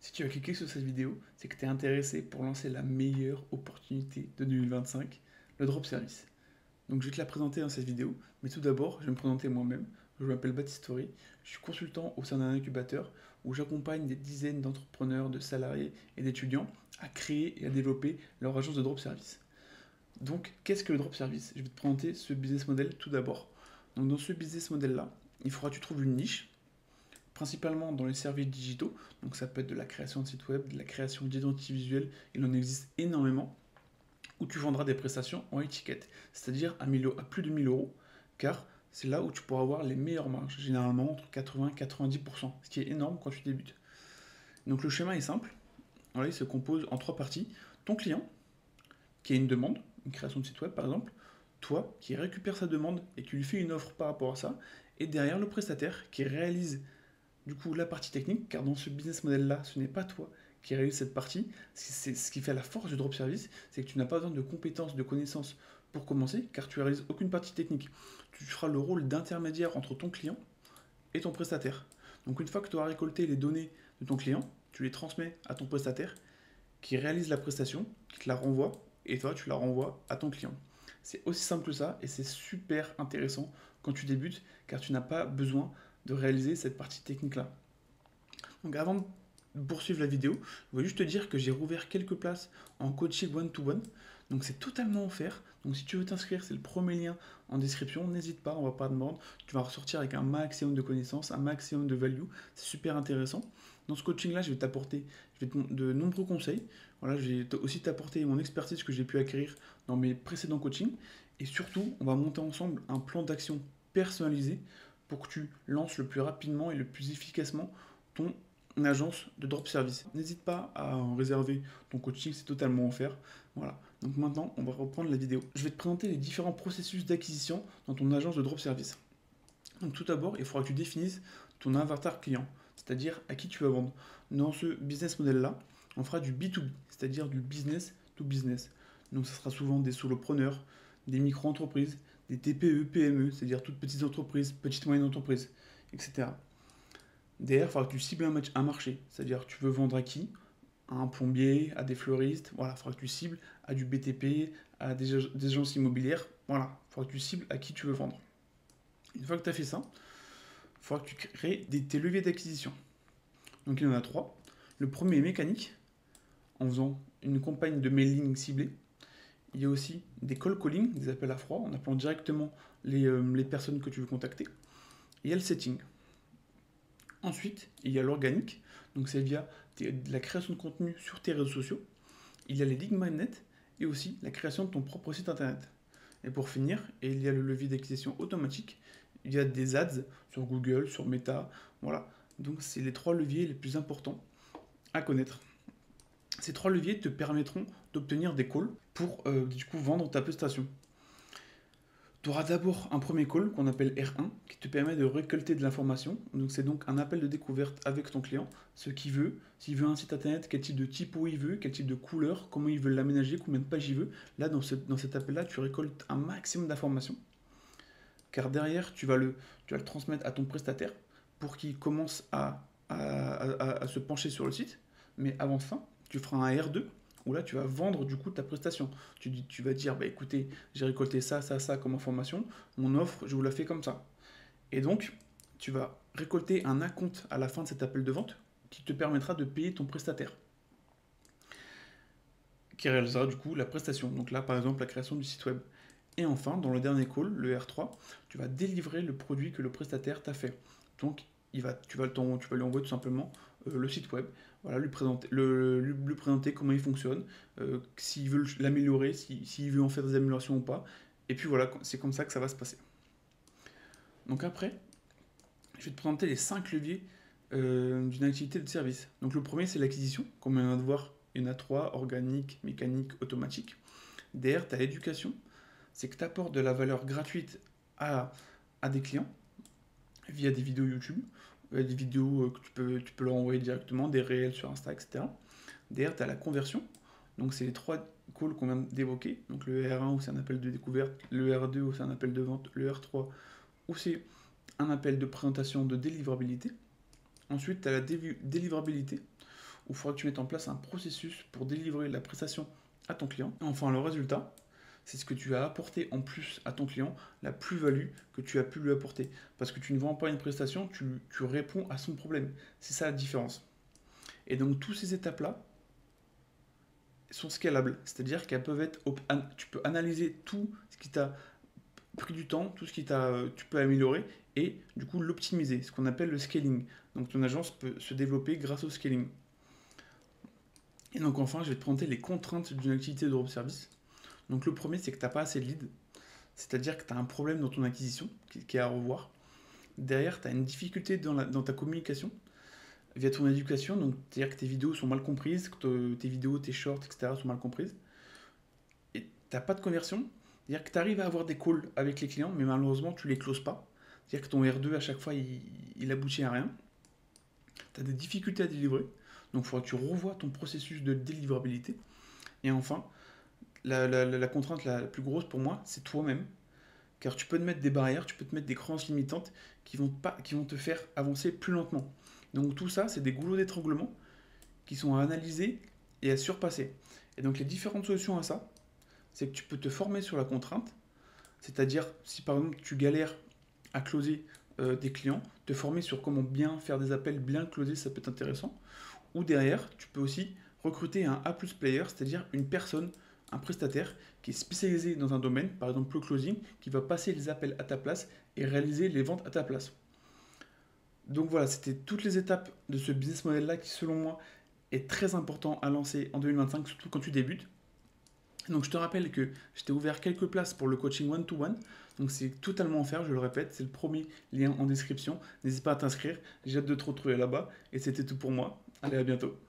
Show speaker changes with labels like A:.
A: Si tu as cliqué sur cette vidéo, c'est que tu es intéressé pour lancer la meilleure opportunité de 2025, le drop service. Donc je vais te la présenter dans cette vidéo, mais tout d'abord, je vais me présenter moi-même. Je m'appelle Baptiste Story, je suis consultant au sein d'un incubateur où j'accompagne des dizaines d'entrepreneurs, de salariés et d'étudiants à créer et à développer leur agence de drop service. Donc, qu'est-ce que le drop service? Je vais te présenter ce business model tout d'abord. Donc, dans ce business model-là, il faudra que tu trouves une niche principalement dans les services digitaux. Donc ça peut être de la création de sites web, de la création d'identité visuelle, il en existe énormément, où tu vendras des prestations en étiquette, c'est-à-dire à plus de 1000 euros, car c'est là où tu pourras avoir les meilleures marges, généralement entre 80 et 90%, ce qui est énorme quand tu débutes. Donc le schéma est simple, voilà, il se compose en trois parties. Ton client, qui a une demande, une création de site web par exemple, toi qui récupère sa demande et qui lui fait une offre par rapport à ça, et derrière le prestataire qui réalise du coup la partie technique, car dans ce business model-là, ce n'est pas toi qui réalise cette partie. C'est ce qui fait la force du drop service, c'est que tu n'as pas besoin de compétences, de connaissances pour commencer, car tu réalises aucune partie technique. Tu feras le rôle d'intermédiaire entre ton client et ton prestataire. Donc une fois que tu auras récolté les données de ton client, tu les transmets à ton prestataire qui réalise la prestation, qui te la renvoie, et toi tu la renvoies à ton client. C'est aussi simple que ça et c'est super intéressant quand tu débutes car tu n'as pas besoin de réaliser cette partie technique-là. Donc avant de poursuivre la vidéo, je voulais juste te dire que j'ai rouvert quelques places en coaching one-to-one. Donc c'est totalement offert. Donc si tu veux t'inscrire, c'est le premier lien en description. N'hésite pas, on va pas te mordre. Tu vas ressortir avec un maximum de connaissances, un maximum de value. C'est super intéressant. Dans ce coaching-là, je vais t'apporter de nombreux conseils. Voilà, je vais aussi t'apporter mon expertise que j'ai pu acquérir dans mes précédents coachings. Et surtout, on va monter ensemble un plan d'action personnalisé pour que tu lances le plus rapidement et le plus efficacement ton agence de drop service. N'hésite pas à en réserver ton coaching, c'est totalement offert. Voilà. Donc maintenant, on va reprendre la vidéo. Je vais te présenter les différents processus d'acquisition dans ton agence de drop service. Donc tout d'abord, il faudra que tu définisses ton avatar client, c'est-à-dire à qui tu vas vendre. Dans ce business model-là, on fera du B2B, c'est-à-dire du business to business. Donc ça sera souvent des solopreneurs, des micro-entreprises, des TPE, PME, c'est-à-dire toutes petites entreprises, petites moyennes entreprises, etc. Derrière, il faudra que tu cibles un marché, c'est-à-dire tu veux vendre à qui? À un plombier, à des fleuristes, voilà, il faudra que tu cibles à du BTP, à des agences immobilières, voilà, il faudra que tu cibles à qui tu veux vendre. Une fois que tu as fait ça, il faudra que tu crées tes leviers d'acquisition. Donc il y en a trois. Le premier est mécanique, en faisant une campagne de mailing ciblée. Il y a aussi des call calling, des appels à froid, en appelant directement les personnes que tu veux contacter. Et il y a le setting. Ensuite, il y a l'organique, donc c'est via la création de contenu sur tes réseaux sociaux. Il y a les lead magnets et aussi la création de ton propre site internet. Et pour finir, il y a le levier d'acquisition automatique. Il y a des ads sur Google, sur Meta, voilà. Donc c'est les trois leviers les plus importants à connaître. Ces trois leviers te permettront d'obtenir des calls pour du coup vendre ta prestation. Tu auras d'abord un premier call qu'on appelle R1 qui te permet de récolter de l'information. Donc c'est donc un appel de découverte avec ton client, ce qu'il veut, s'il veut un site internet, quel type de typo il veut, quel type de couleur, comment il veut l'aménager, combien de pages il veut. Là dans cet appel-là, tu récoltes un maximum d'informations. Car derrière, tu vas le transmettre à ton prestataire pour qu'il commence à se pencher sur le site. Mais avant ça, tu feras un R2 où là tu vas vendre du coup ta prestation. Tu vas dire, bah écoutez, j'ai récolté ça comme information, mon offre, je vous la fais comme ça. Et donc, tu vas récolter un acompte à la fin de cet appel de vente qui te permettra de payer ton prestataire, qui réalisera du coup la prestation. Donc là, par exemple, la création du site web. Et enfin, dans le dernier call, le R3, tu vas délivrer le produit que le prestataire t'a fait. Donc, tu vas lui envoyer tout simplement le site web, voilà, lui présenter comment il fonctionne, s'il veut l'améliorer, s'il veut en faire des améliorations ou pas. Et puis voilà, c'est comme ça que ça va se passer. Donc après, je vais te présenter les 5 leviers d'une activité de service. Donc le premier, c'est l'acquisition, comme on vient de voir, il y en a 3, organique, mécanique, automatique. Derrière, tu as l'éducation, c'est que tu apportes de la valeur gratuite à des clients via des vidéos YouTube, des vidéos que tu peux leur envoyer directement, des réels sur Insta, etc. Derrière, tu as la conversion, donc c'est les 3 calls qu'on vient d'évoquer, donc le R1 où c'est un appel de découverte, le R2 où c'est un appel de vente, le R3 où c'est un appel de présentation de délivrabilité. Ensuite, tu as la délivrabilité, où il faudra que tu mettes en place un processus pour délivrer la prestation à ton client. Et enfin, le résultat, c'est ce que tu as apporté en plus à ton client, la plus-value que tu as pu lui apporter. Parce que tu ne vends pas une prestation, tu réponds à son problème. C'est ça la différence. Et donc, toutes ces étapes-là sont scalables. C'est-à-dire qu'elles peuvent être. Tu peux analyser tout ce qui t'a pris du temps, tout ce qui tu peux améliorer et du coup l'optimiser, ce qu'on appelle le scaling. Donc, ton agence peut se développer grâce au scaling. Et donc, enfin, je vais te présenter les contraintes d'une activité de drop service. Donc le premier, c'est que tu n'as pas assez de leads, c'est-à-dire que tu as un problème dans ton acquisition qui est à revoir. Derrière, tu as une difficulté dans ta communication via ton éducation, donc c'est-à-dire que tes vidéos sont mal comprises, que tes vidéos, tes shorts, etc. sont mal comprises. Et tu n'as pas de conversion, c'est-à-dire que tu arrives à avoir des calls avec les clients, mais malheureusement, tu ne les closes pas. C'est-à-dire que ton R2, à chaque fois, il aboutit à rien. Tu as des difficultés à délivrer, donc il faudra que tu revoies ton processus de délivrabilité. Et enfin, la contrainte la plus grosse pour moi, c'est toi-même. Car tu peux te mettre des barrières, tu peux te mettre des croyances limitantes qui vont te faire avancer plus lentement. Donc tout ça, c'est des goulots d'étranglement qui sont à analyser et à surpasser. Et donc les différentes solutions à ça, c'est que tu peux te former sur la contrainte, c'est-à-dire si par exemple tu galères à closer des clients, te former sur comment bien faire des appels, bien closer, ça peut être intéressant. Ou derrière, tu peux aussi recruter un A+ player, c'est-à-dire une personne, un prestataire qui est spécialisé dans un domaine, par exemple le closing, qui va passer les appels à ta place et réaliser les ventes à ta place. Donc voilà, c'était toutes les étapes de ce business model-là qui, selon moi, est très important à lancer en 2025, surtout quand tu débutes. Donc je te rappelle que je t'ai ouvert quelques places pour le coaching one-to-one. Donc c'est totalement offert, je le répète, c'est le premier lien en description. N'hésite pas à t'inscrire, j'ai hâte de te retrouver là-bas. Et c'était tout pour moi. Allez, à bientôt.